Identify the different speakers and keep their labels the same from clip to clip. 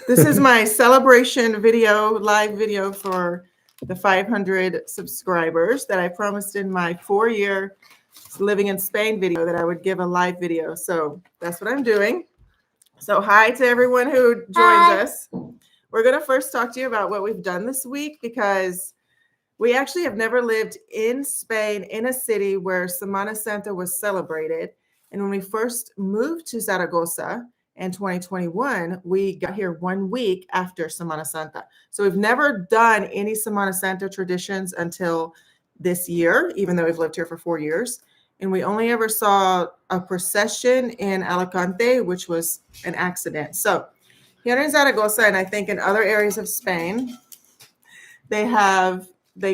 Speaker 1: This is my celebration video, live video for the 500 subscribers that I promised in my 4-year living in Spain video that I would give a live video. So that's what I'm doing. So hi to everyone who joins us. We're going to first talk to you about what we've done this week because we actually have never lived in Spain in a city where Semana Santa was celebrated. And when we first moved to Zaragoza in 2021, we got here 1 week after Semana Santa. So we've never done any Semana Santa traditions until this year, even though we've lived here for 4 years. And we only ever saw a procession in Alicante, which was an accident. So here in Zaragoza, and I think in other areas of Spain, they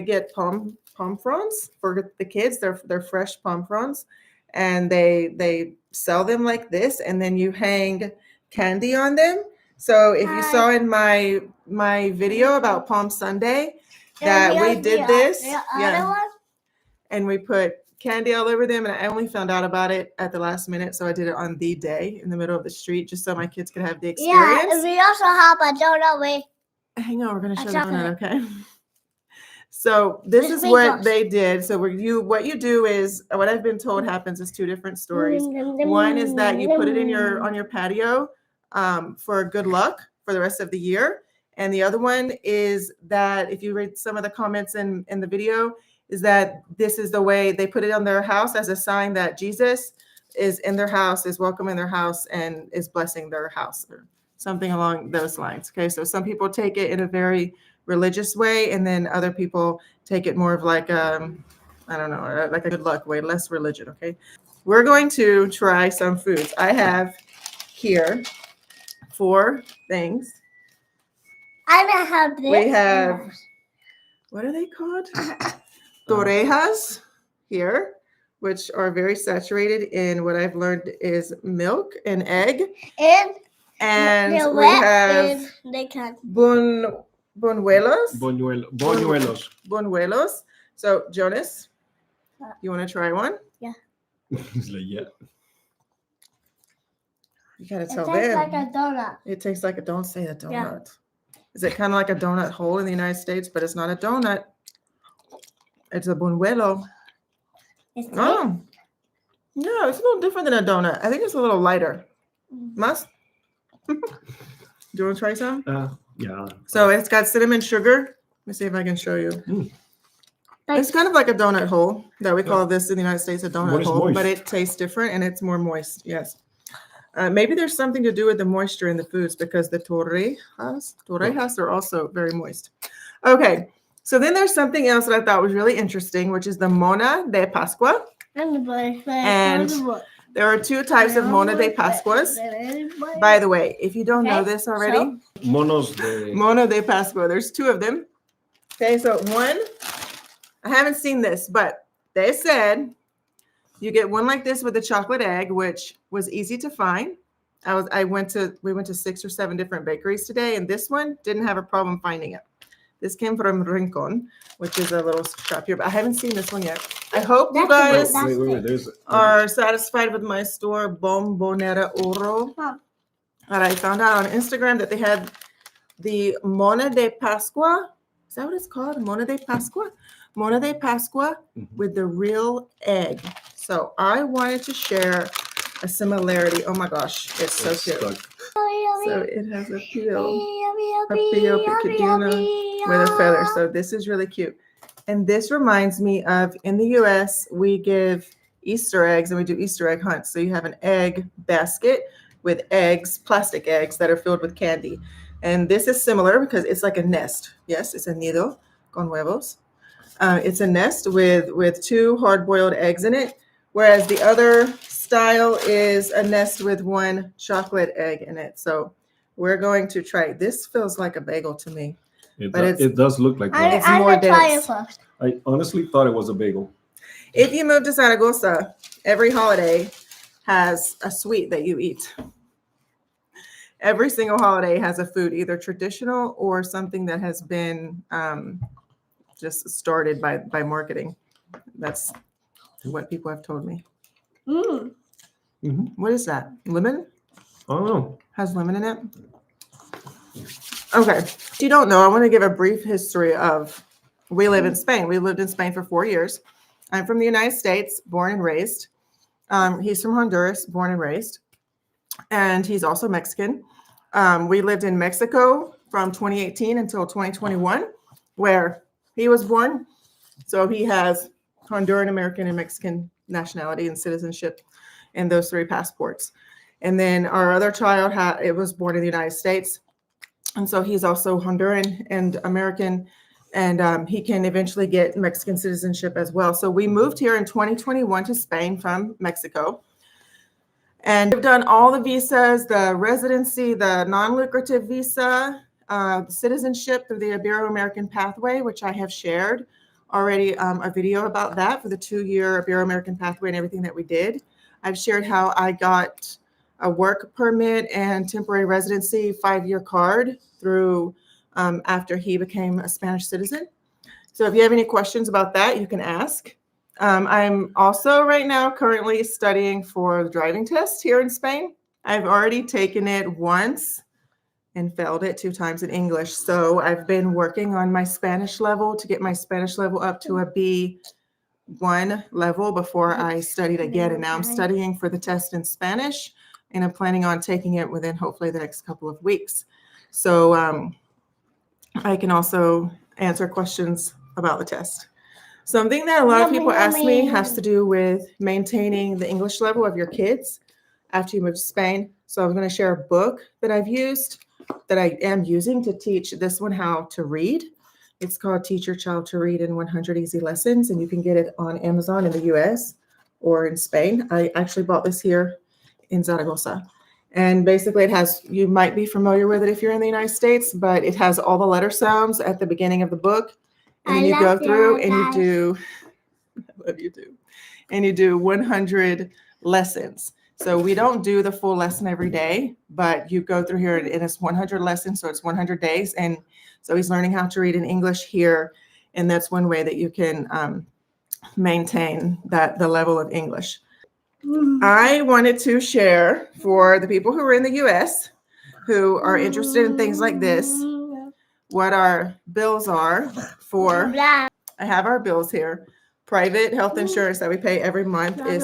Speaker 1: get palm fronds for the kids. They're fresh palm fronds, and they sell them like this, and then you hang candy on them. So if you saw in my video about Palm Sunday that we did this, and we put candy all over them, and I only found out about it at the last minute, so I did it on the day in the middle of the street just so my kids could have the experience.
Speaker 2: Yeah, we also have a donut.
Speaker 1: Hang on, we're gonna show the donut, okay? So this is what they did. So what you do is, what I've been told happens is 2 different stories. One is that you put it on your patio for good luck for the rest of the year. And the other one is that if you read some of the comments in the video, is that this is the way they put it on their house as a sign that Jesus is in their house, is welcome in their house, and is blessing their house, or something along those lines. Okay, so some people take it in a very religious way, and then other people take it more of like I don't know, like a good luck way, less religion. Okay, we're going to try some foods. I have here 4 things.
Speaker 2: I don't have this.
Speaker 1: We have, what are they called? Torrejas here, which are very saturated in what I've learned is milk and egg. And we have Buñuelos. So Jonas, you want to try one?
Speaker 2: Yeah.
Speaker 3: He's like, yeah.
Speaker 1: You gotta tell
Speaker 2: them. It tastes
Speaker 1: them.
Speaker 2: like a donut.
Speaker 1: It tastes like don't say a donut.
Speaker 2: Yeah.
Speaker 1: Is it kind of like a donut hole in the United States, but it's not a donut. It's a buñuelo. Oh. No, it's a little different than a donut. I think it's a little lighter. Must? Do you want to try some?
Speaker 3: Yeah.
Speaker 1: So it's got cinnamon sugar. Let me see if I can show you. It's kind of like a donut hole that we call this in the United States a donut hole,
Speaker 3: moist.
Speaker 1: But it tastes different and it's more moist. Yes. Maybe there's something to do with the moisture in the foods because the torrejas are also very moist. Okay. So then there's something else that I thought was really interesting, which is the Mona de Pascua. And there are 2 types of Mona de Pascuas. By the way, if you don't know this already, Mona de Pascua, there's 2 of them. Okay, so one, I haven't seen this, but they said you get one like this with a chocolate egg, which was easy to find. We went to 6 or 7 different bakeries today, and this one didn't have a problem finding it. This came from Rincon, which is a little shop here, but I haven't seen this one yet. I hope you guys are satisfied with my store, Bombonera Oro. And I found out on Instagram that they had the Mona de Pascua. Is that what it's called? Mona de Pascua? Mona de Pascua with the real egg. So I wanted to share a similarity. Oh my gosh, it's so cute. So it has a peel picadina with a feather. So this is really cute. And this reminds me of, in the US, we give Easter eggs and we do Easter egg hunts. So you have an egg basket with eggs, plastic eggs that are filled with candy. And this is similar because it's like a nest. Yes, it's a nido con huevos. It's a nest with 2 hard-boiled eggs in it, whereas the other style is a nest with 1 chocolate egg in it. So we're going to try. This feels like a bagel to me.
Speaker 3: It does look like one.
Speaker 1: It's more dense.
Speaker 3: I honestly thought it was a bagel.
Speaker 1: If you move to Zaragoza, every holiday has a sweet that you eat. Every single holiday has a food, either traditional or something that has been just started by marketing. That's what people have told me. What is that? Lemon?
Speaker 3: I don't know.
Speaker 1: Has lemon in it? Okay. If you don't know, I want to give a brief history of we live in Spain. We lived in Spain for 4 years. I'm from the United States, born and raised. He's from Honduras, born and raised. And he's also Mexican. We lived in Mexico from 2018 until 2021, where he was born. So he has Honduran, American, and Mexican nationality and citizenship in those 3 passports. And then our other child was born in the United States. And so he's also Honduran and American, and he can eventually get Mexican citizenship as well. So we moved here in 2021 to Spain from Mexico. And we've done all the visas, the residency, the non-lucrative visa, citizenship through the Ibero-American pathway, which I have shared already a video about that for the 2-year Ibero-American pathway and everything that we did. I've shared how I got a work permit and temporary residency 5-year card through after he became a Spanish citizen. So if you have any questions about that, you can ask. I'm also right now currently studying for the driving test here in Spain. I've already taken it once and failed it 2 times in English. So I've been working on my Spanish level to get my Spanish level up to a B1 level before I studied again. And now I'm studying for the test in Spanish, and I'm planning on taking it within hopefully the next couple of weeks. So I can also answer questions about the test. Something that a lot of people ask me has to do with maintaining the English level of your kids after you move to Spain. So I'm going to share a book that I've used, that I am using to teach this one how to read. It's called Teach Your Child to Read in 100 Easy Lessons, and you can get it on Amazon in the US or in Spain. I actually bought this here in Zaragoza. And basically it has, you might be familiar with it if you're in the United States, but it has all the letter sounds at the beginning of the book. And then you go through and you do, I love you too, and you do 100 lessons. So we don't do the full lesson every day, but you go through here and it's 100 lessons. So it's 100 days. And so he's learning how to read in English here. And that's one way that you can maintain the level of English. I wanted to share for the people who are in the US who are interested in things like this, what our bills are for. I have our bills here. Private health insurance that we pay every month is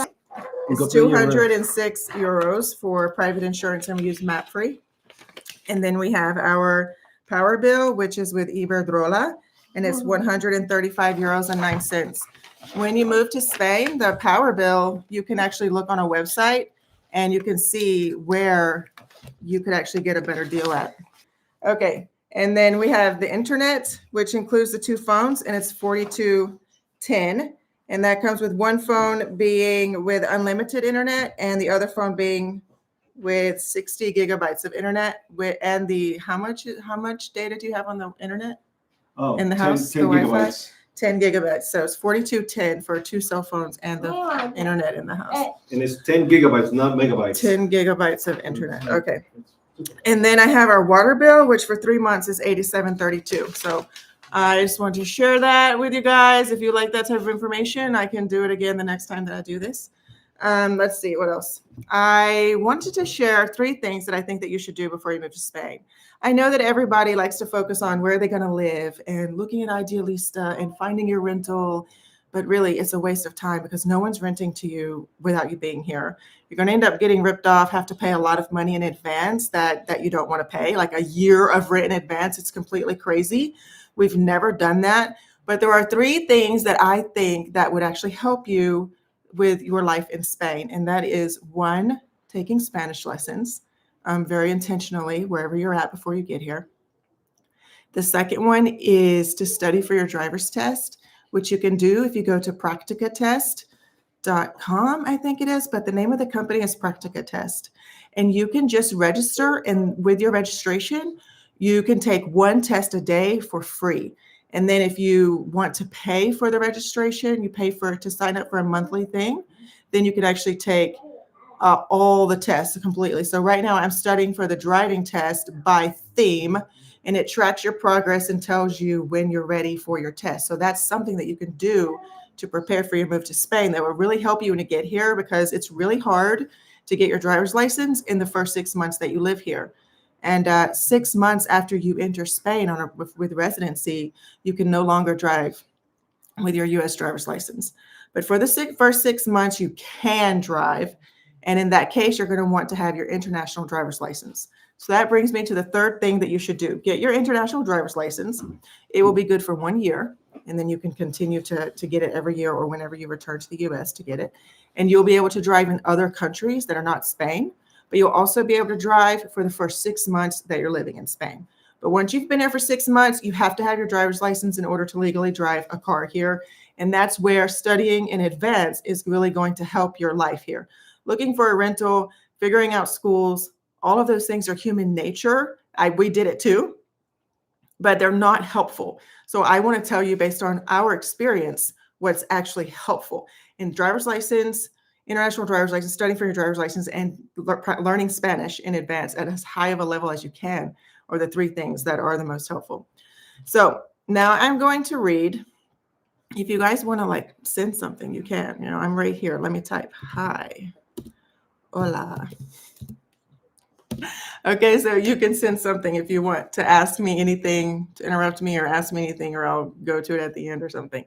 Speaker 1: 206 euros for private insurance, and we use MapFree. And then we have our power bill, which is with Iberdrola, and it's 135 euros and 9 cents. When you move to Spain, the power bill, you can actually look on a website and you can see where you could actually get a better deal at. Okay. And then we have the internet, which includes the 2 phones, and it's 42.10. And that comes with one phone being with unlimited internet and the other phone being with 60 gigabytes of internet. And the how much data do you have on the internet?
Speaker 3: Oh,
Speaker 1: in the house,
Speaker 3: 10 gigabytes.
Speaker 1: 10 gigabytes. So it's 42.10 for 2 cell phones and the internet in the house.
Speaker 3: And it's 10 gigabytes, not megabytes.
Speaker 1: 10 gigabytes of internet. Okay. And then I have our water bill, which for 3 months is 87.32. So I just want to share that with you guys. If you like that type of information, I can do it again the next time that I do this. Let's see, what else? I wanted to share 3 things that I think that you should do before you move to Spain. I know that everybody likes to focus on where they're going to live and looking at Idealista and finding your rental, but really it's a waste of time because no one's renting to you without you being here. You're going to end up getting ripped off, have to pay a lot of money in advance that you don't want to pay, like a year of rent in advance. It's completely crazy. We've never done that. But there are 3 things that I think that would actually help you with your life in Spain. And that is 1, taking Spanish lessons very intentionally wherever you're at before you get here. The second one is to study for your driver's test, which you can do if you go to practicatest.com, I think it is, but the name of the company is Practica Test. And you can just register, and with your registration, you can take 1 test a day for free. And then if you want to pay for the registration, you pay for it to sign up for a monthly thing, then you can actually take all the tests completely. So right now I'm studying for the driving test by theme, and it tracks your progress and tells you when you're ready for your test. So that's something that you can do to prepare for your move to Spain that will really help you when you get here, because it's really hard to get your driver's license in the first 6 months that you live here. And 6 months after you enter Spain with residency, you can no longer drive with your U.S. driver's license. But for the first 6 months, you can drive. And in that case, you're going to want to have your international driver's license. So that brings me to the third thing that you should do. Get your international driver's license. It will be good for 1 year, and then you can continue to get it every year or whenever you return to the U.S. to get it. And you'll be able to drive in other countries that are not Spain, but you'll also be able to drive for the first 6 months that you're living in Spain. But once you've been here for 6 months, you have to have your driver's license in order to legally drive a car here. And that's where studying in advance is really going to help your life here. Looking for a rental, figuring out schools, all of those things are human nature. We did it too, but they're not helpful. So I want to tell you, based on our experience, what's actually helpful in driver's license, international driver's license, studying for your driver's license, and learning Spanish in advance at as high of a level as you can are the three things that are the most helpful. So now I'm going to read. If you guys want to like send something, you can. You know, I'm right here. Let me type hi. Hola. Okay, so you can send something if you want to ask me anything, to interrupt me or ask me anything, or I'll go to it at the end or something.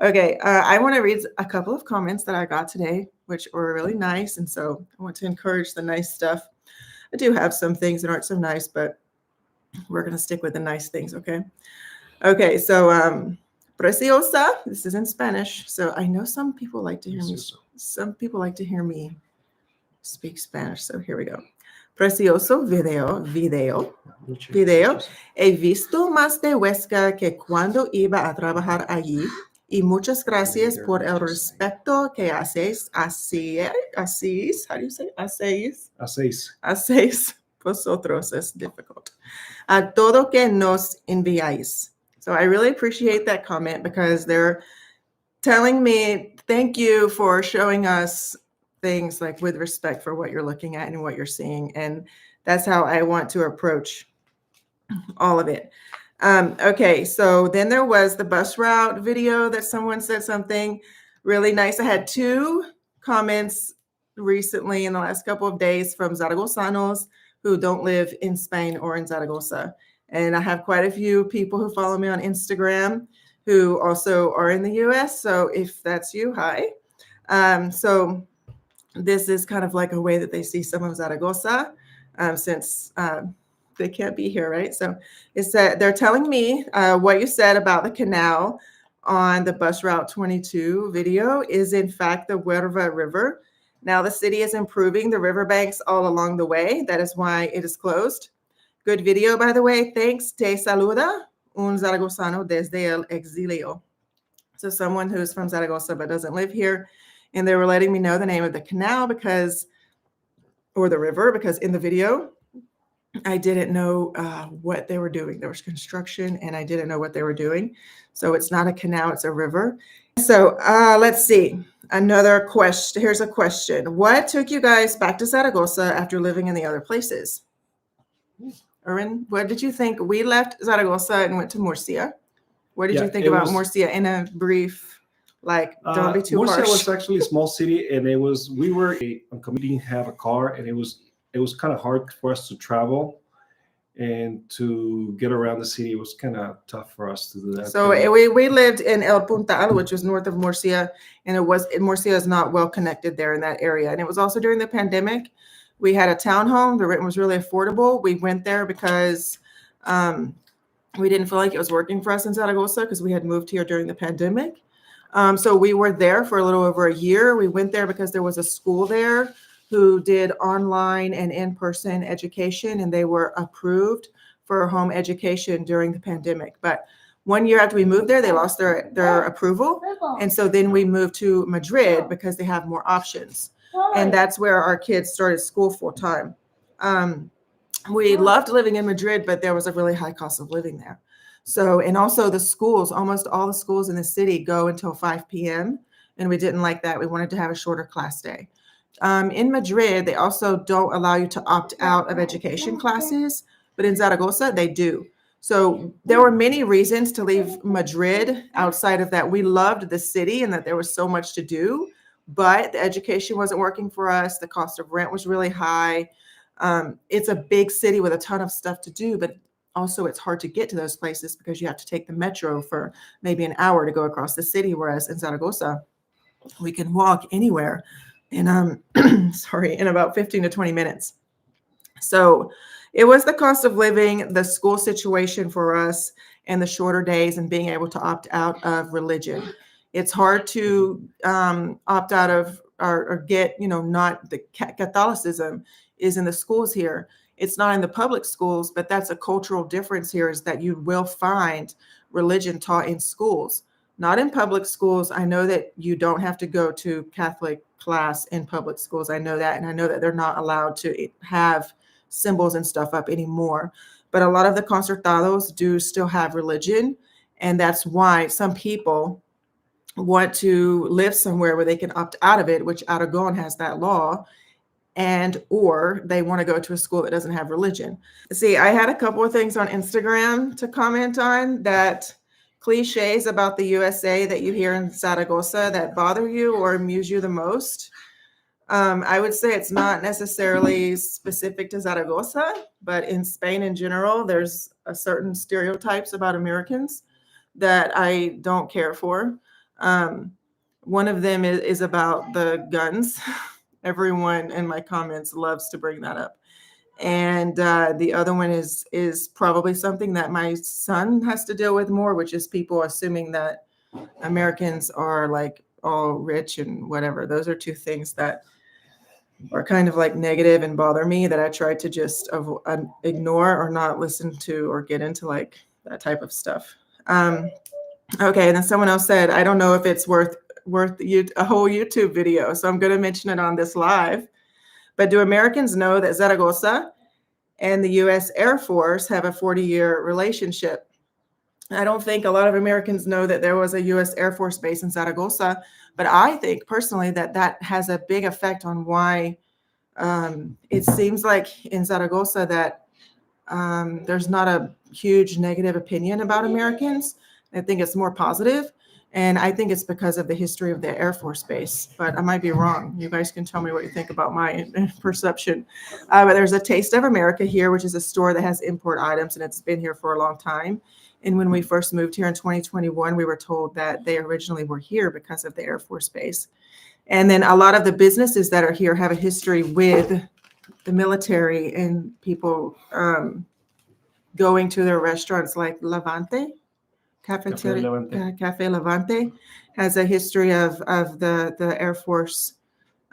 Speaker 1: Okay, I want to read a couple of comments that I got today, which were really nice. And so I want to encourage the nice stuff. I do have some things that aren't so nice, but we're going to stick with the nice things, okay? Okay, so preciosa, this is in Spanish. So I know some people like to hear me. Some people like to hear me speak Spanish. So here we go. Precioso video. He visto más de Huesca que cuando iba a trabajar allí. Y muchas gracias por el respeto que hacéis. Hacéis. How do you say? Hacéis. Vosotros es difficult. A todo que nos enviáis. So I really appreciate that comment because they're telling me thank you for showing us things like with respect for what you're looking at and what you're seeing. And that's how I want to approach all of it. Okay, so then there was the bus route video that someone said something really nice. I had 2 comments recently in the last couple of days from Zaragozanos who don't live in Spain or in Zaragoza. And I have quite a few people who follow me on Instagram who also are in the US. So if that's you, hi. So this is kind of like a way that they see some of Zaragoza since they can't be here, right? So it's that they're telling me what you said about the canal on the bus route 22 video is in fact the Huerva River. Now the city is improving the riverbanks all along the way. That is why it is closed. Good video, by the way. Thanks. Te saluda un zaragozano desde el exilio. So someone who's from Zaragoza but doesn't live here. And they were letting me know the name of the canal or the river, because in the video, I didn't know what they were doing. There was construction and I didn't know what they were doing. So it's not a canal, it's a river. So let's see. Another question. Here's a question. What took you guys back to Zaragoza after living in the other places? Erwin, what did you think? We left Zaragoza and went to Murcia. What did you think about Murcia in a brief? Like, don't be too
Speaker 4: Murcia
Speaker 1: harsh.
Speaker 4: was actually a small city, and we were on committee, didn't have a car, and it was kind of hard for us to travel and to get around the city. It was kind of tough for us to do that.
Speaker 1: So we lived in El Puntal, which was north of Murcia, and Murcia is not well connected there in that area. And it was also during the pandemic. We had a townhome. The rent was really affordable. We went there because we didn't feel like it was working for us in Zaragoza because we had moved here during the pandemic. So we were there for a little over a year. We went there because there was a school there who did online and in-person education, and they were approved for home education during the pandemic. But 1 year after we moved there, they lost their approval. And so then we moved to Madrid because they have more options. And that's where our kids started school full time. We loved living in Madrid, but there was a really high cost of living there. So, and also the schools, almost all the schools in the city go until 5 p.m. And we didn't like that. We wanted to have a shorter class day. In Madrid, they also don't allow you to opt out of education classes, but in Zaragoza, they do. So there were many reasons to leave Madrid outside of that. We loved the city and that there was so much to do, but the education wasn't working for us. The cost of rent was really high. It's a big city with a ton of stuff to do, but also it's hard to get to those places because you have to take the metro for maybe an hour to go across the city, whereas in Zaragoza, we can walk anywhere in in about 15 to 20 minutes. So it was the cost of living, the school situation for us, and the shorter days and being able to opt out of religion. It's hard to opt out of or get, not the Catholicism is in the schools here. It's not in the public schools, but that's a cultural difference here is that you will find religion taught in schools, not in public schools. I know that you don't have to go to Catholic class in public schools. I know that. And I know that they're not allowed to have symbols and stuff up anymore. But a lot of the concertados do still have religion. And that's why some people want to live somewhere where they can opt out of it, which Aragon has that law, and or they want to go to a school that doesn't have religion. See, I had a couple of things on Instagram to comment on that cliches about the USA that you hear in Zaragoza that bother you or amuse you the most. I would say it's not necessarily specific to Zaragoza, but in Spain in general, there's a certain stereotypes about Americans that I don't care for. One of them is about the guns. Everyone in my comments loves to bring that up. And the other one is probably something that my son has to deal with more, which is people assuming that Americans are like all rich and whatever. Those are two things that are kind of like negative and bother me that I try to just ignore or not listen to or get into like that type of stuff. Okay, and then someone else said, I don't know if it's worth a whole YouTube video, so I'm going to mention it on this live. But do Americans know that Zaragoza and the U.S. Air Force have a 40-year relationship? I don't think a lot of Americans know that there was a U.S. Air Force base in Zaragoza, but I think personally that has a big effect on why it seems like in Zaragoza that there's not a huge negative opinion about Americans. I think it's more positive. And I think it's because of the history of the Air Force Base, but I might be wrong. You guys can tell me what you think about my perception. But there's a Taste of America here, which is a store that has import items, and it's been here for a long time. And when we first moved here in 2021, we were told that they originally were here because of the Air Force Base. And then a lot of the businesses that are here have a history with the military and people going to their restaurants like Levante. Cafe Levante has a history of the Air Force,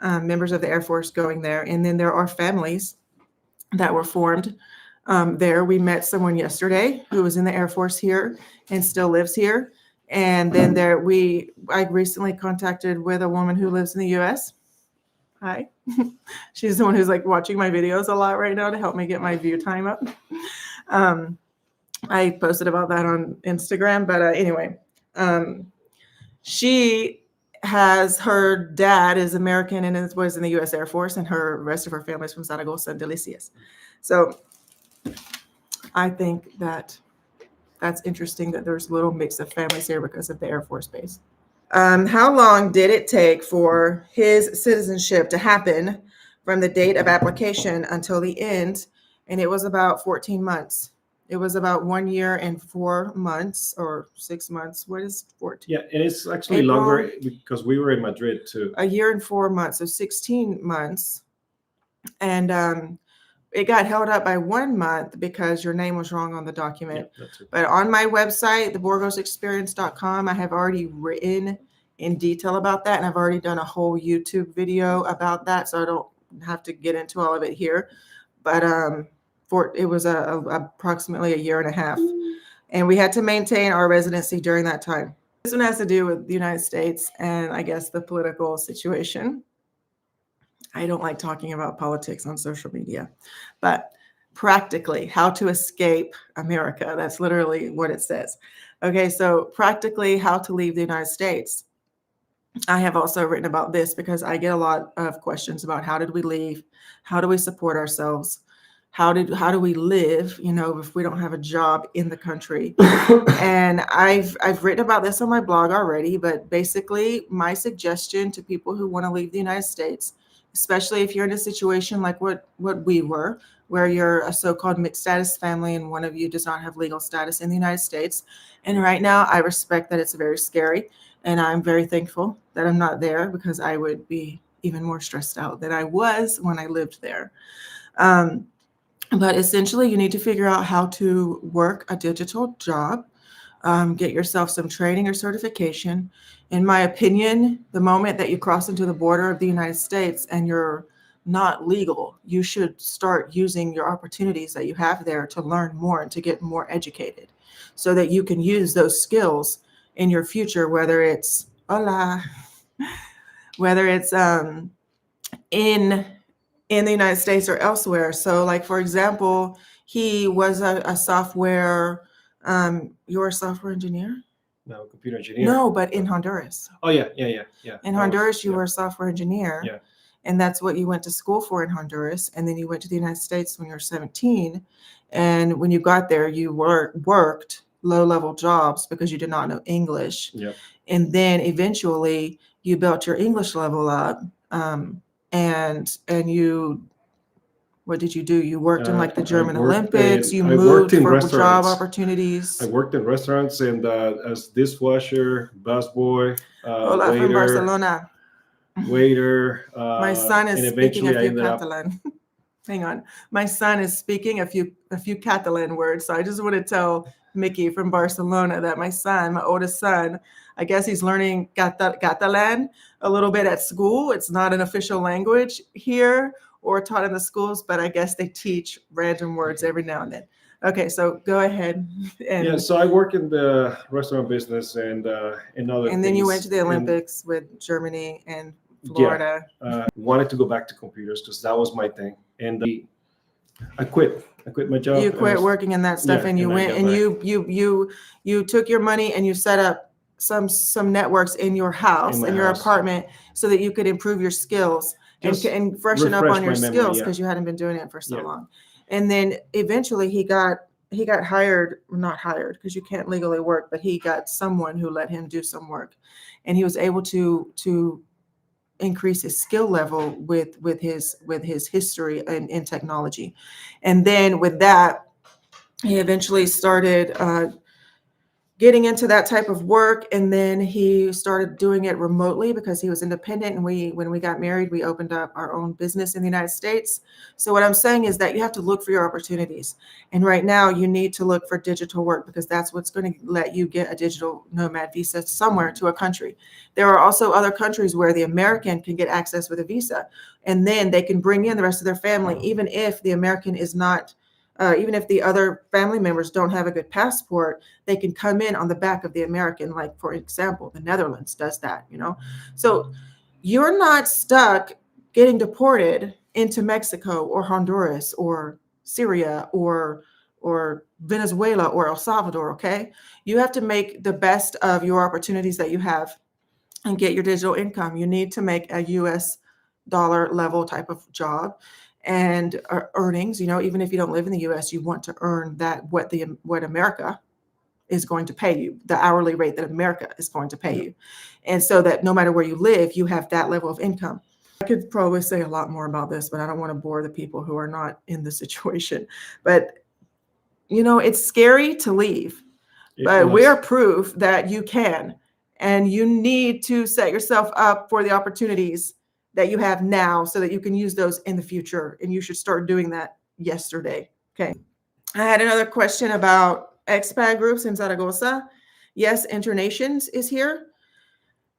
Speaker 1: members of the Air Force going there. And then there are families that were formed there. We met someone yesterday who was in the Air Force here and still lives here. And then I recently contacted with a woman who lives in the US. Hi. She's the one who's like watching my videos a lot right now to help me get my view time up. I posted about that on Instagram, but anyway, she has her dad is American and was in the U.S. Air Force, and her rest of her family is from Zaragoza and Delicias. So I think that that's interesting that there's a little mix of families here because of the Air Force Base. How long did it take for his citizenship to happen from the date of application until the end? And it was about 14 months. It was about 1 year and 4 months or 6 months. What is 14?
Speaker 4: Yeah, and it's actually
Speaker 1: April,
Speaker 4: longer because we were in Madrid too.
Speaker 1: A year and 4 months, so 16 months. And it got held up by 1 month because your name was wrong on the document.
Speaker 4: Yeah, that's it.
Speaker 1: But on my website, theburgosexperience.com, I have already written in detail about that. And I've already done a whole YouTube video about that. So I don't have to get into all of it here. But it was approximately a year and a half. And we had to maintain our residency during that time. This one has to do with the United States and I guess the political situation. I don't like talking about politics on social media, but practically how to escape America. That's literally what it says. Okay, so practically how to leave the United States. I have also written about this because I get a lot of questions about how did we leave? How do we support ourselves? How do we live, if we don't have a job in the country? And I've written about this on my blog already, but basically my suggestion to people who want to leave the United States especially if you're in a situation like what we were, where you're a so-called mixed status family and one of you does not have legal status in the United States. And right now, I respect that it's very scary, and I'm very thankful that I'm not there, because I would be even more stressed out than I was when I lived there. But essentially, you need to figure out how to work a digital job, get yourself some training or certification. In my opinion, the moment that you cross into the border of the United States and you're not legal, you should start using your opportunities that you have there to learn more and to get more educated, so that you can use those skills in your future, whether it's whether it's in the United States or elsewhere. So, like, for example, he was a software, you're a software engineer?
Speaker 4: No, computer engineer.
Speaker 1: No, but in Honduras.
Speaker 4: Oh yeah.
Speaker 1: In Honduras, you were a software engineer.
Speaker 4: Yeah.
Speaker 1: And that's what you went to school for in Honduras. And then you went to the United States when you were 17. And when you got there, you worked low-level jobs because you did not know English.
Speaker 4: Yep.
Speaker 1: And then eventually you built your English level up. And you, what did you do? You worked in like the German Olympics. You moved for job opportunities.
Speaker 4: I worked in restaurants and as dishwasher, busboy,
Speaker 1: Hola, from
Speaker 4: waiter,
Speaker 1: Barcelona.
Speaker 4: waiter.
Speaker 1: My son is
Speaker 4: and
Speaker 1: speaking a
Speaker 4: eventually I
Speaker 1: few
Speaker 4: ended up.
Speaker 1: Catalan. Hang on. My son is speaking a few Catalan words. So I just want to tell Mickey from Barcelona that my son, my oldest son, I guess he's learning Catalan a little bit at school. It's not an official language here or taught in the schools, but I guess they teach random words every now and then. Okay, so go ahead.
Speaker 4: Yeah, so I work in the restaurant business and other
Speaker 1: And then you
Speaker 4: things.
Speaker 1: went to the
Speaker 4: And,
Speaker 1: Olympics with Germany and Florida.
Speaker 4: wanted to go back to computers because that was my thing. And I quit. I quit my job.
Speaker 1: You quit working in that stuff,
Speaker 4: Yeah,
Speaker 1: and you
Speaker 4: and I
Speaker 1: went
Speaker 4: got
Speaker 1: and
Speaker 4: back.
Speaker 1: you took your money and you set up some networks in your house,
Speaker 4: my
Speaker 1: in your
Speaker 4: house.
Speaker 1: apartment, so that you could improve your skills
Speaker 4: Just
Speaker 1: and freshen up
Speaker 4: refresh
Speaker 1: on your
Speaker 4: my memory,
Speaker 1: skills,
Speaker 4: yeah.
Speaker 1: because you hadn't been doing it for so
Speaker 4: Yeah.
Speaker 1: long. And then eventually he got hired, not hired because you can't legally work, but he got someone who let him do some work, and he was able to increase his skill level with his history in technology. And then with that, he eventually started getting into that type of work, and then he started doing it remotely because he was independent. And when we got married, we opened up our own business in the United States. So what I'm saying is that you have to look for your opportunities. And right now you need to look for digital work, because that's what's going to let you get a digital nomad visa somewhere to a country. There are also other countries where the American can get access with a visa, and then they can bring in the rest of their family, even if the American is not even if the other family members don't have a good passport, they can come in on the back of the American. Like, for example, the Netherlands does that, So you're not stuck getting deported into Mexico or Honduras or Syria or Venezuela or El Salvador, okay? You have to make the best of your opportunities that you have and get your digital income. You need to make a US dollar level type of job and earnings. Even if you don't live in the US, you want to earn that what America is going to pay you, the hourly rate that America is going to pay you. And so that no matter where you live, you have that level of income. I could probably say a lot more about this, but I don't want to bore the people who are not in the situation. But it's scary to leave, but we're proof that you can, and you need to set yourself up for the opportunities that you have now so that you can use those in the future. And you should start doing that yesterday. Okay. I had another question about expat groups in Zaragoza. Yes, Internations is here.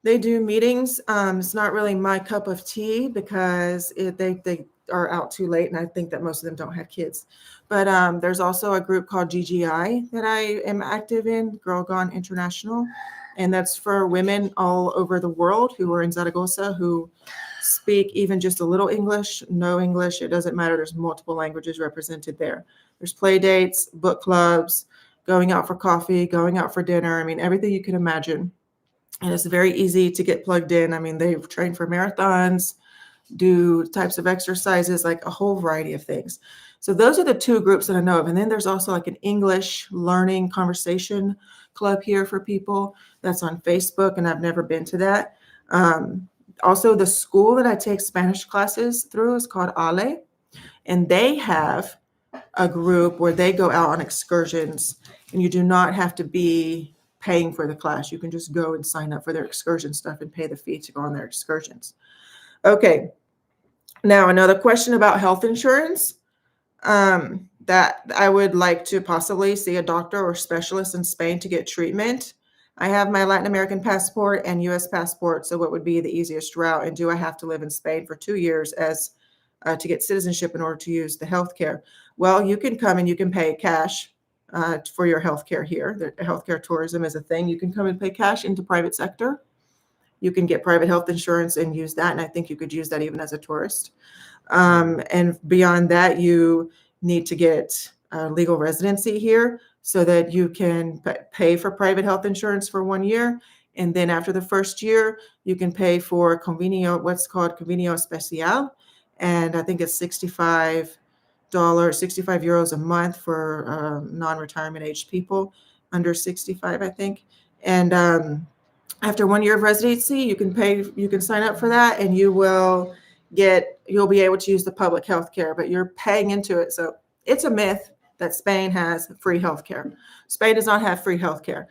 Speaker 1: They do meetings. It's not really my cup of tea because they are out too late, and I think that most of them don't have kids. But there's also a group called GGI that I am active in, Girl Gone International, and that's for women all over the world who are in Zaragoza who speak even just a little English, no English, it doesn't matter. There's multiple languages represented there. There's play dates, book clubs, going out for coffee, going out for dinner. I mean, everything you can imagine. And it's very easy to get plugged in. I mean, they've trained for marathons, do types of exercises, like a whole variety of things. So those are the two groups that I know of. And then there's also like an English learning conversation club here for people that's on Facebook, and I've never been to that. Also, the school that I take Spanish classes through is called Ale, and they have a group where they go out on excursions, and you do not have to be paying for the class. You can just go and sign up for their excursion stuff and pay the fee to go on their excursions. Okay. Now, another question about health insurance. That I would like to possibly see a doctor or specialist in Spain to get treatment. I have my Latin American passport and US passport, so what would be the easiest route? And do I have to live in Spain for 2 years to get citizenship in order to use the healthcare? Well, you can come and you can pay cash for your healthcare here. The healthcare tourism is a thing. You can come and pay cash into private sector. You can get private health insurance and use that, and I think you could use that even as a tourist. And beyond that, you need to get legal residency here so that you can pay for private health insurance for 1 year. And then after the first year, you can pay for convenio, what's called convenio especial. And I think it's $65 a month for non-retirement age people under 65, I think. And after 1 year of residency, you can sign up for that, and you'll be able to use the public health care, but you're paying into it. So it's a myth that Spain has free health care. Spain does not have free health care.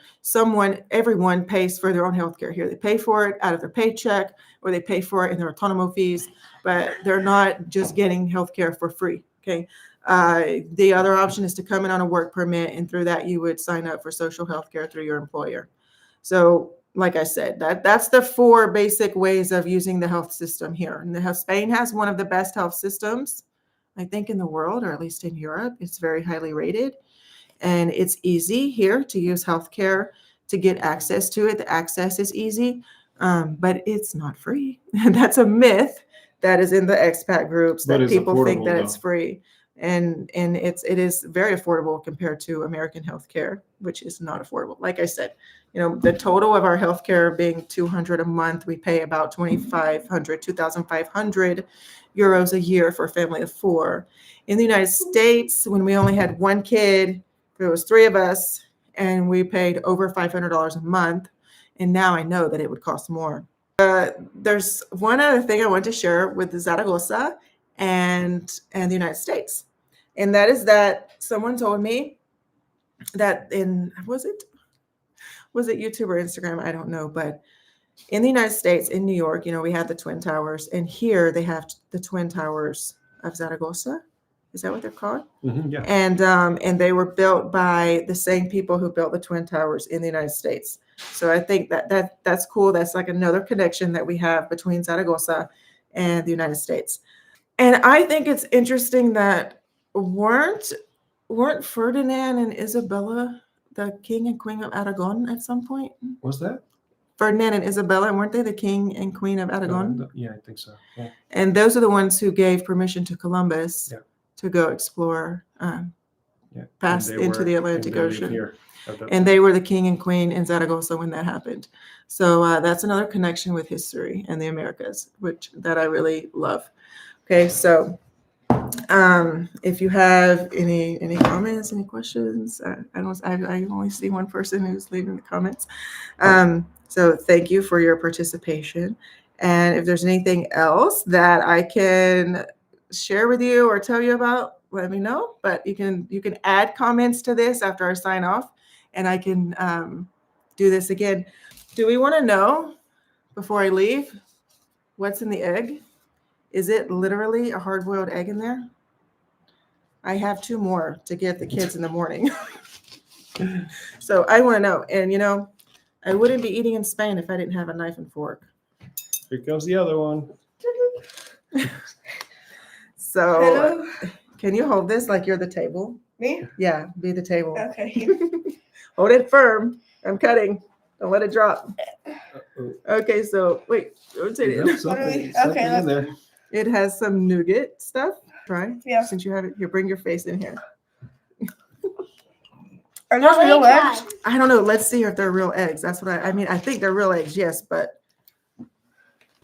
Speaker 1: Everyone pays for their own health care here. They pay for it out of their paycheck, or they pay for it in their autonomo fees, but they're not just getting health care for free. Okay. The other option is to come in on a work permit, and through that you would sign up for social health care through your employer. So like I said, that's the 4 basic ways of using the health system here. And Spain has one of the best health systems, I think, in the world, or at least in Europe. It's very highly rated, and it's easy here to use healthcare, to get access to it. The access is easy, but it's not free. That's a myth that is in the expat groups, that people think that it's free. And it is very affordable compared to American healthcare, which is not affordable. Like I said, the total of our healthcare being $200 a month, we pay about 2,500 euros a year for a family of 4. In the United States, when we only had 1 kid, there was 3 of us, and we paid over $500 a month. And now I know that it would cost more. There's one other thing I want to share with Zaragoza and the United States. And that is that someone told me that was it YouTube or Instagram? I don't know. But in the United States, in New York, we have the Twin Towers, and here they have the Twin Towers of Zaragoza. Is that what they're called?
Speaker 4: Mm-hmm, yeah.
Speaker 1: And they were built by the same people who built the Twin Towers in the United States. So I think that's cool. That's like another connection that we have between Zaragoza and the United States. And I think it's interesting that weren't Ferdinand and Isabella the king and queen of Aragon at some point?
Speaker 4: Was that?
Speaker 1: Ferdinand and Isabella, weren't they the king and queen of Aragon?
Speaker 4: Yeah, I think so. Yeah.
Speaker 1: And those are the ones who gave permission to Columbus to go explore past into the Atlantic Ocean. And they were the king and queen in Zaragoza when that happened. So that's another connection with history and the Americas, that I really love. Okay, so if you have any comments, any questions, I only see one person who's leaving the comments. So thank you for your participation. And if there's anything else that I can share with you or tell you about, let me know. But you can add comments to this after I sign off, and I can do this again. Do we want to know, before I leave, what's in the egg? Is it literally a hard-boiled egg in there? I have 2 more to give the kids in the morning. So I want to know. And, I wouldn't be eating in Spain if I didn't have a knife and fork.
Speaker 4: Here comes the other one.
Speaker 1: So
Speaker 2: Hello?
Speaker 1: Can you hold this like you're the table?
Speaker 2: Me?
Speaker 1: Yeah, be the table.
Speaker 2: Okay.
Speaker 1: Hold it firm. I'm cutting. Don't let it drop. Okay, so wait. Rotate it.
Speaker 4: Something
Speaker 2: Okay,
Speaker 4: in there.
Speaker 1: It has some nougat stuff. Try.
Speaker 2: Yeah.
Speaker 1: Since you have it here, bring your face in here.
Speaker 2: Are those real eggs?
Speaker 1: I don't know. Let's see if they're real eggs. That's what I mean. I think they're real eggs, yes, but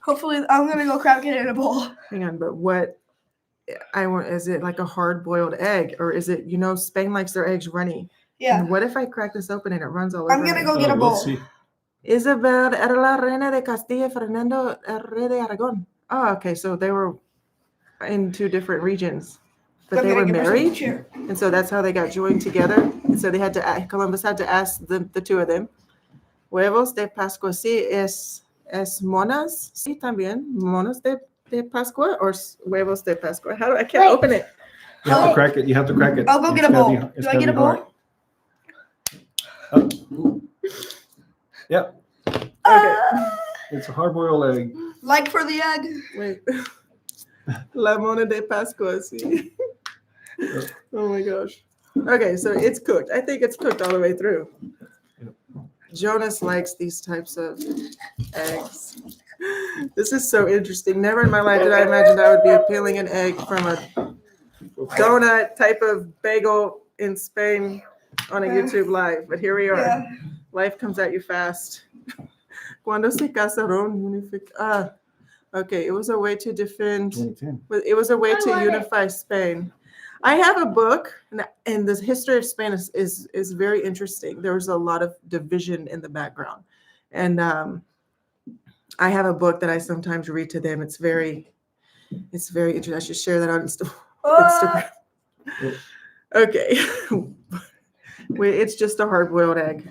Speaker 2: Hopefully, I'm gonna go crack it in a bowl.
Speaker 1: hang on. But what I want, is it like a hard-boiled egg, or is it, Spain likes their eggs runny?
Speaker 2: Yeah.
Speaker 1: And what if I crack this open and it runs all over?
Speaker 2: I'm gonna
Speaker 1: me?
Speaker 2: go get a
Speaker 4: We'll
Speaker 2: bowl.
Speaker 4: see.
Speaker 1: Isabel era la reina de Castilla, Fernando el rey de Aragon. Oh, okay, so they were in two different regions, but
Speaker 2: I'm
Speaker 1: they
Speaker 2: gonna
Speaker 1: were
Speaker 2: give myself a
Speaker 1: married,
Speaker 2: chair.
Speaker 1: and so that's how they got joined together. And so they had to. Columbus had to ask the two of them. Huevos de Pascua, sí, es monas, sí, también monos de Pascua or huevos de Pascua. How do I can't
Speaker 2: Wait.
Speaker 1: open it?
Speaker 4: You have
Speaker 2: Oh.
Speaker 4: to crack it. You have to crack it.
Speaker 2: I'll go
Speaker 4: It's
Speaker 2: get a
Speaker 4: gotta
Speaker 2: bowl.
Speaker 4: be- it's
Speaker 2: Do I
Speaker 4: gotta
Speaker 2: get a
Speaker 4: be
Speaker 2: bowl?
Speaker 4: hard. Ooh. Yeah,
Speaker 1: Okay.
Speaker 4: it's a hard-boiled egg.
Speaker 2: Like for the egg.
Speaker 1: Wait. La mona de Pascua, sí. Oh my gosh. Okay, so it's cooked. I think it's cooked all the way through. Jonas likes these types of eggs. This is so interesting. Never in my life did I imagine I would be peeling an egg from a donut type of bagel in Spain on a YouTube live, but here we are.
Speaker 2: Yeah.
Speaker 1: Life comes at you fast. Cuando se casaron, okay, it was a way to defend.
Speaker 4: 2010.
Speaker 1: It was a way
Speaker 2: I
Speaker 1: to
Speaker 2: want it.
Speaker 1: unify Spain. I have a book, and the history of Spain is very interesting. There was a lot of division in the background, and I have a book that I sometimes read to them. It's very interesting. I should share that on Instagram. Okay, wait, it's just a hard-boiled egg.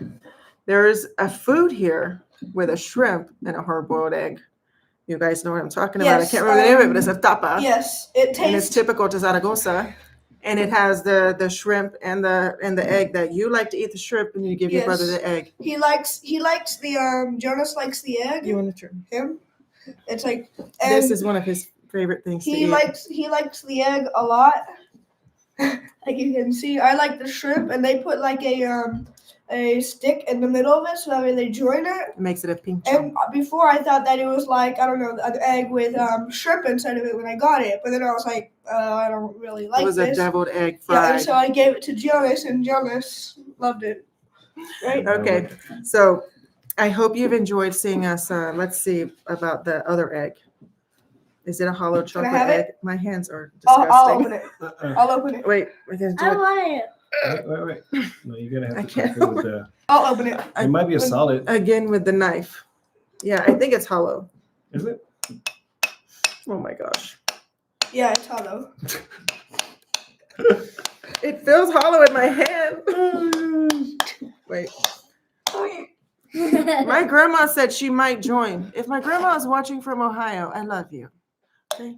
Speaker 1: There is a food here with a shrimp and a hard-boiled egg. You guys know what I'm talking about. I
Speaker 2: Yes,
Speaker 1: can't remember the name of it, but it's a tapa.
Speaker 2: Yes, it
Speaker 1: And it's
Speaker 2: tastes.
Speaker 1: typical to Zaragoza, and it has the shrimp and the egg that you like to eat the shrimp, and you give your brother
Speaker 2: Yes.
Speaker 1: the egg.
Speaker 2: He likes the Jonas likes the egg.
Speaker 1: You want to try?
Speaker 2: Him. It's like
Speaker 1: This is one of his favorite things to
Speaker 2: he
Speaker 1: eat.
Speaker 2: likes the egg a lot. Like you can see, I like the shrimp, and they put like a stick in the middle of it so that way they join it.
Speaker 1: It makes it a pincho.
Speaker 2: And before I thought that it was like, I don't know, an egg with shrimp inside of it when I got it, but then I was like, I don't really like
Speaker 1: It was
Speaker 2: this.
Speaker 1: a deviled egg
Speaker 2: Yeah,
Speaker 1: fried.
Speaker 2: and so I gave it to Jonas, and Jonas loved it. Right?
Speaker 1: Okay, so I hope you've enjoyed seeing us. Let's see about the other egg. Is it a hollow chocolate
Speaker 2: have
Speaker 1: egg?
Speaker 2: it?
Speaker 1: My hands are disgusting.
Speaker 2: I'll open it.
Speaker 4: Uh-uh.
Speaker 2: I'll open it.
Speaker 1: Wait, we're gonna do
Speaker 5: I
Speaker 1: it
Speaker 5: want it.
Speaker 4: Wait. No, you're gonna
Speaker 1: I
Speaker 4: have to
Speaker 1: can't
Speaker 4: crack it with the.
Speaker 2: I'll open it.
Speaker 4: It might be a solid.
Speaker 1: again with the knife. Yeah, I think it's hollow.
Speaker 4: Is it?
Speaker 1: Oh my gosh.
Speaker 2: Yeah, it's hollow.
Speaker 1: It feels hollow in my hand. Wait. My grandma said she might join. If my grandma is watching from Ohio, I love you. Okay.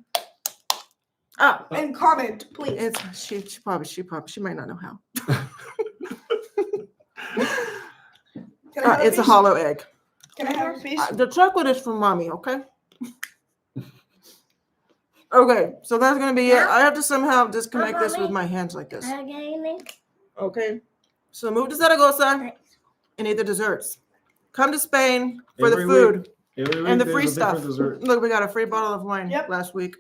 Speaker 1: Ah,
Speaker 2: And comment, please.
Speaker 1: it's she might not know how.
Speaker 2: Can I have
Speaker 1: It's a
Speaker 2: piece?
Speaker 1: hollow egg.
Speaker 2: Can I have a piece?
Speaker 1: The chocolate is from mommy, okay? Okay, so that's gonna be it. I have to somehow disconnect this with my hands like this. Okay. So move to Zaragoza and eat the desserts. Come to Spain for
Speaker 4: Every
Speaker 1: the food
Speaker 4: Every
Speaker 1: and the
Speaker 4: week
Speaker 1: free
Speaker 4: there's a different
Speaker 1: stuff.
Speaker 4: dessert.
Speaker 1: Look, we got a free bottle of wine
Speaker 2: Yep.
Speaker 1: last week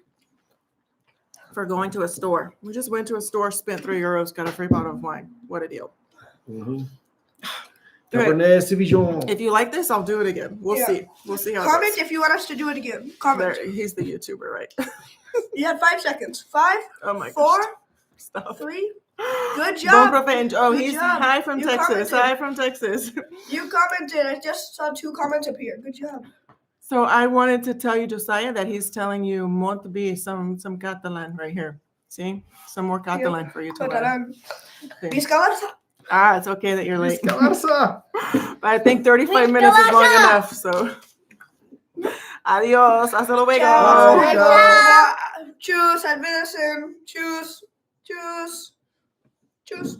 Speaker 1: for going to a store. We just went to a store, spent €3, got a free bottle of wine. What a deal.
Speaker 4: Mhm.
Speaker 1: Okay.
Speaker 4: Cabernet Sauvignon.
Speaker 1: If you like this, I'll do it again. We'll
Speaker 2: Yeah.
Speaker 1: see. We'll see how it
Speaker 2: Comment
Speaker 1: goes.
Speaker 2: if you want us to do it again. Comment.
Speaker 1: There, he's the YouTuber, right?
Speaker 2: You had 5 seconds. 5,
Speaker 1: Oh my
Speaker 2: 4,
Speaker 1: gosh. Stop.
Speaker 2: 3. Good
Speaker 1: Don't
Speaker 2: job.
Speaker 1: profane. Oh,
Speaker 2: Good
Speaker 1: he's
Speaker 2: job.
Speaker 1: hi from
Speaker 2: You
Speaker 1: Texas.
Speaker 2: commented.
Speaker 1: Hi from Texas.
Speaker 2: You commented. I just saw 2 comments up here. Good job.
Speaker 1: So I wanted to tell you, Josiah, that he's telling you "Mont be" some Catalan right here. See, some more Catalan for you to learn.
Speaker 2: Catalán.
Speaker 1: Okay.
Speaker 2: Visca Barça.
Speaker 1: Ah, it's okay that you're late.
Speaker 4: Escalasa.
Speaker 1: But I think 35 minutes is long enough. So, adios. Hasta luego.
Speaker 2: Ciao.
Speaker 4: Oh,
Speaker 2: Bye. Choose. Adventure. Choose. Choose. Choose.